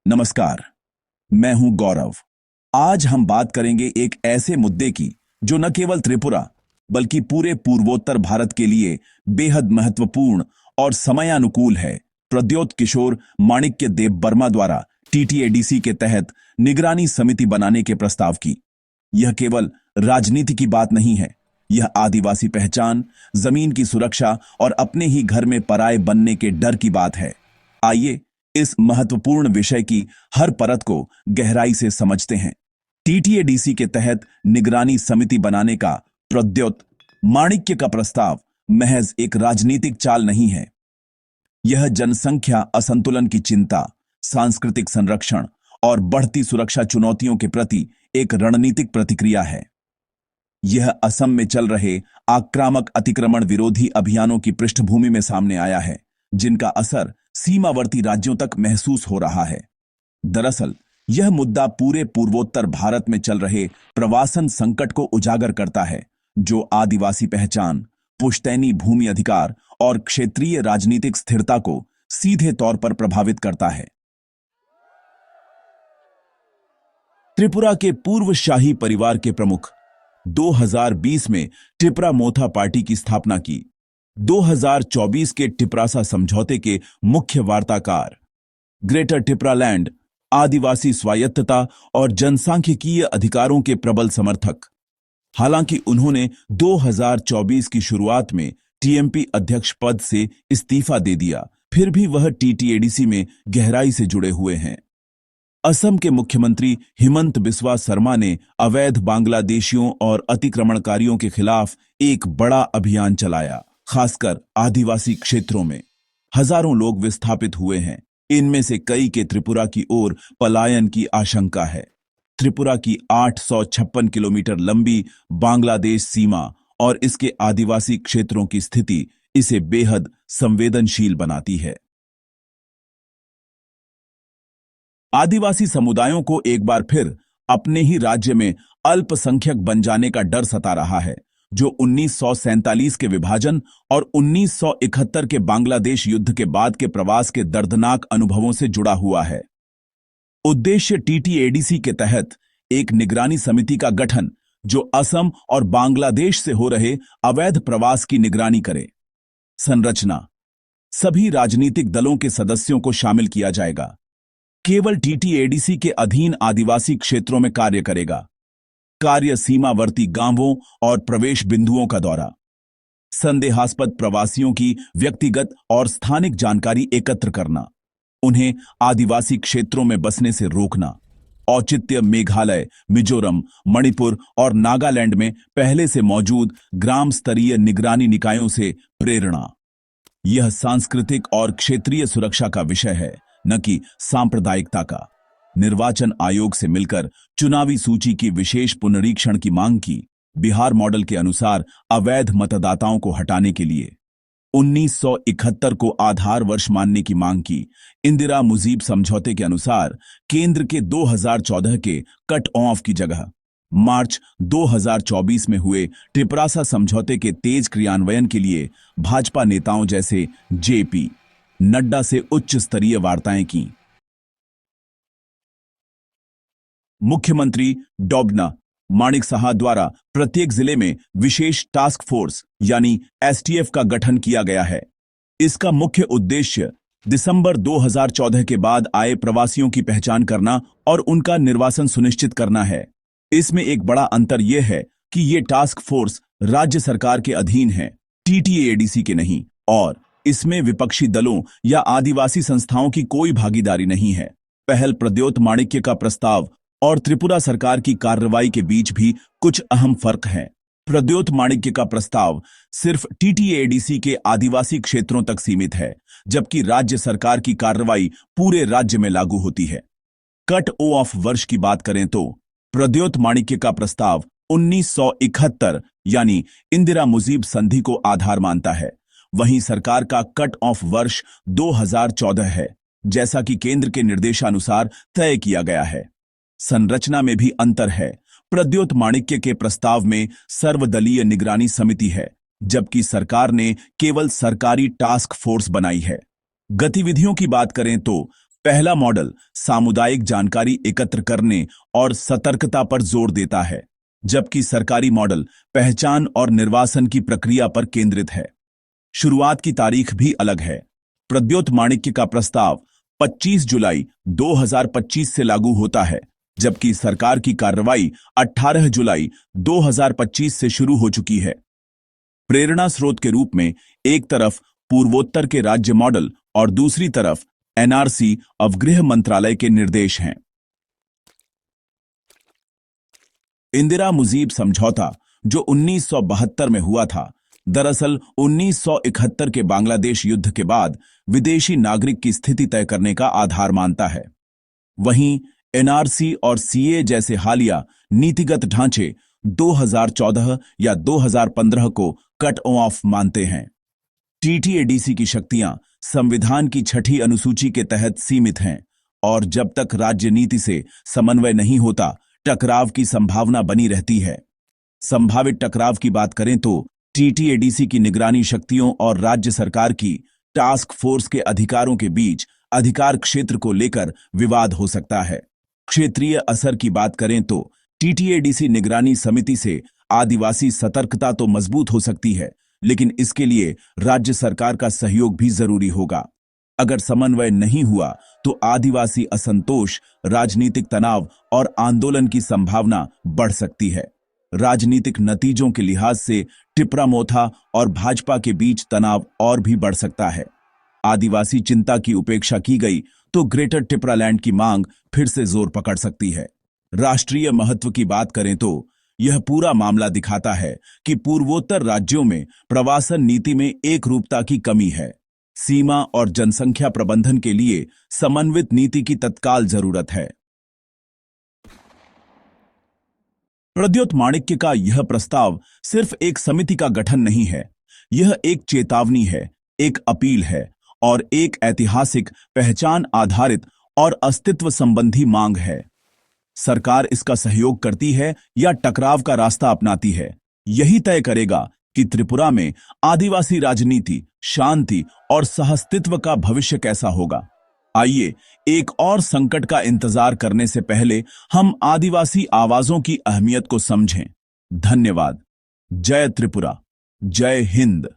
नमस्कार। मैं हूं गौरव। आज हम बात करेंगे एक ऐसे मुद्दे की जो न केवल त्रिपुरा बल्कि पूरे पूर्वोत्तर भारत के लिए बेहद महत्वपूर्ण और समयानुकूल है। प्रद्योत किशोर माणिक्य देव वर्मा द्वारा टीटीएडीसी के तहत निगरानी समिति बनाने के प्रस्ताव की। यह केवल राजनीति की बात नहीं है, यह आदिवासी पहचान, जमीन की सुरक्षा और अपने ही घर में पराये बनने के डर की बात है। आइए इस महत्वपूर्ण विषय की हर परत को गहराई से समझते हैं। टीटीएडीसी के तहत निगरानी समिति बनाने का प्रद्योत माणिक्य का प्रस्ताव महज एक राजनीतिक चाल नहीं है। यह जनसंख्या असंतुलन की चिंता, सांस्कृतिक संरक्षण और बढ़ती सुरक्षा चुनौतियों के प्रति एक रणनीतिक प्रतिक्रिया है। यह असम में चल रहे आक्रामक अतिक्रमण विरोधी अभियानों की पृष्ठभूमि में सामने आया है, जिनका असर सीमावर्ती राज्यों तक महसूस हो रहा है। दरअसल यह मुद्दा पूरे पूर्वोत्तर भारत में चल रहे प्रवासन संकट को उजागर करता है, जो आदिवासी पहचान, पुश्तैनी भूमि अधिकार और क्षेत्रीय राजनीतिक स्थिरता को सीधे तौर पर प्रभावित करता है। त्रिपुरा के पूर्व शाही परिवार के प्रमुख 2020 में टिपरा मोथा पार्टी की स्थापना की। 2024 के टिपरासा समझौते के मुख्य वार्ताकार, ग्रेटर टिपरालैंड, आदिवासी स्वायत्तता और जनसांख्यिकीय अधिकारों के प्रबल समर्थक। हालांकि उन्होंने 2024 की शुरुआत में टीएमपी अध्यक्ष पद से इस्तीफा दे दिया, फिर भी वह टीटीएडीसी में गहराई से जुड़े हुए हैं। असम के मुख्यमंत्री हिमंत बिस्वा शर्मा ने अवैध बांग्लादेशियों और अतिक्रमणकारियों के खिलाफ एक बड़ा अभियान चलाया। खासकर आदिवासी क्षेत्रों में हजारों लोग विस्थापित हुए हैं। इनमें से कई के त्रिपुरा की ओर पलायन की आशंका है। त्रिपुरा की 856 किलोमीटर लंबी बांग्लादेश सीमा और इसके आदिवासी क्षेत्रों की स्थिति इसे बेहद संवेदनशील बनाती है। आदिवासी समुदायों को एक बार फिर अपने ही राज्य में अल्पसंख्यक बन जाने का डर सता रहा है, जो 1947 के विभाजन और 1971 के बांग्लादेश युद्ध के बाद के प्रवास के दर्दनाक अनुभवों से जुड़ा हुआ है। उद्देश्य टीटीएडीसी के तहत एक निगरानी समिति का गठन, जो असम और बांग्लादेश से हो रहे अवैध प्रवास की निगरानी करे। संरचना: सभी राजनीतिक दलों के सदस्यों को शामिल किया जाएगा। केवल टीटीएडीसी के अधीन आदिवासी क्षेत्रों में कार्य करेगा। कार्य: सीमावर्ती गांवों और प्रवेश बिंदुओं का दौरा। संदेहास्पद प्रवासियों की व्यक्तिगत और स्थानिक जानकारी एकत्र करना। उन्हें आदिवासी क्षेत्रों में बसने से रोकना। औचित्य: मेघालय, मिजोरम, मणिपुर और नागालैंड में पहले से मौजूद ग्राम स्तरीय निगरानी निकायों से प्रेरणा। यह सांस्कृतिक और क्षेत्रीय सुरक्षा का विषय है, न कि सांप्रदायिकता का। निर्वाचन आयोग से मिलकर चुनावी सूची की विशेष पुनरीक्षण की मांग की। बिहार मॉडल के अनुसार अवैध मतदाताओं को हटाने के लिए 1971 को आधार वर्ष मानने की मांग की। इंदिरा मुजीब समझौते के अनुसार केंद्र के 2014 के कट ऑफ की जगह मार्च 2024 में हुए टिपरासा समझौते के तेज क्रियान्वयन के लिए भाजपा नेताओं जैसे जेपी नड्डा से उच्च स्तरीय वार्ताएं की। मुख्यमंत्री डॉ माणिक साहा द्वारा प्रत्येक जिले में विशेष टास्क फोर्स यानी एसटीएफ का गठन किया गया है। इसका मुख्य उद्देश्य दिसंबर 2014 के बाद आए प्रवासियों की पहचान करना और उनका निर्वासन सुनिश्चित करना है। इसमें एक बड़ा अंतर यह है कि ये टास्क फोर्स राज्य सरकार के अधीन है, टीटीएडीसी के नहीं, और इसमें विपक्षी दलों या आदिवासी संस्थाओं की कोई भागीदारी नहीं है। पहल प्रद्योत माणिक्य का प्रस्ताव और त्रिपुरा सरकार की कार्रवाई के बीच भी कुछ अहम फर्क हैं। प्रद्योत माणिक्य का प्रस्ताव सिर्फ टीटीएडीसी के आदिवासी क्षेत्रों तक सीमित है, जबकि राज्य सरकार की कार्रवाई पूरे राज्य में लागू होती है। कट ऑफ वर्ष की बात करें तो प्रद्योत माणिक्य का प्रस्ताव 1971 यानी इंदिरा मुजीब संधि को आधार मानता है। वहीं सरकार का कट ऑफ वर्ष 2014 है, जैसा कि केंद्र के निर्देशानुसार तय किया गया है। संरचना में भी अंतर है। प्रद्योत माणिक्य के प्रस्ताव में सर्वदलीय निगरानी समिति है, जबकि सरकार ने केवल सरकारी टास्क फोर्स बनाई है। गतिविधियों की बात करें तो पहला मॉडल सामुदायिक जानकारी एकत्र करने और सतर्कता पर जोर देता है, जबकि सरकारी मॉडल पहचान और निर्वासन की प्रक्रिया पर केंद्रित है। शुरुआत की तारीख भी अलग है। प्रद्योत माणिक्य का प्रस्ताव 25 जुलाई 2025 से लागू होता है, जबकि सरकार की कार्रवाई 18 जुलाई 2025 से शुरू हो चुकी है। प्रेरणा स्रोत के रूप में एक तरफ पूर्वोत्तर के राज्य मॉडल और दूसरी तरफ एनआरसी of गृह मंत्रालय के निर्देश हैं। इंदिरा मुजीब समझौता, जो 1972 में हुआ था, दरअसल 1971 के बांग्लादेश युद्ध के बाद विदेशी नागरिक की स्थिति तय करने का आधार मानता है। वहीं एनआरसी और सीए जैसे हालिया नीतिगत ढांचे 2014 या 2015 को कट ऑफ मानते हैं। टीटीएडीसी की शक्तियां संविधान की 6ठी अनुसूची के तहत सीमित हैं और जब तक राज्य नीति से समन्वय नहीं होता, टकराव की संभावना बनी रहती है। संभावित टकराव की बात करें तो टीटीएडीसी की निगरानी शक्तियों और राज्य सरकार की टास्क फोर्स के अधिकारों के बीच अधिकार क्षेत्र को लेकर विवाद हो सकता है। क्षेत्रीय असर की बात करें तो टीटीएडीसी निगरानी समिति से आदिवासी सतर्कता तो मजबूत हो सकती है, लेकिन इसके लिए राज्य सरकार का सहयोग भी जरूरी होगा। अगर समन्वय नहीं हुआ तो आदिवासी असंतोष, राजनीतिक तनाव और आंदोलन की संभावना बढ़ सकती है। राजनीतिक नतीजों के लिहाज से टिपरा-मोथा और भाजपा के बीच तनाव और भी बढ़ सकता है। आदिवासी चिंता की उपेक्षा की गई तो ग्रेटर टिपरालैंड की मांग फिर से जोर पकड़ सकती है। राष्ट्रीय महत्व की बात करें तो यह पूरा मामला दिखाता है कि पूर्वोत्तर राज्यों में प्रवासन नीति में एकरूपता की कमी है। सीमा और जनसंख्या प्रबंधन के लिए समन्वित नीति की तत्काल जरूरत है। प्रद्योत माणिक्य का यह प्रस्ताव सिर्फ एक समिति का गठन नहीं है, यह एक चेतावनी है, एक अपील है और एक ऐतिहासिक पहचान आधारित और अस्तित्व संबंधी मांग है। सरकार इसका सहयोग करती है या टकराव का रास्ता अपनाती है, यही तय करेगा कि त्रिपुरा में आदिवासी राजनीति, शांति और सहअस्तित्व का भविष्य कैसा होगा। आइए एक और संकट का इंतजार करने से पहले हम आदिवासी आवाजों की अहमियत को समझें। धन्यवाद। जय त्रिपुरा, जय हिंद।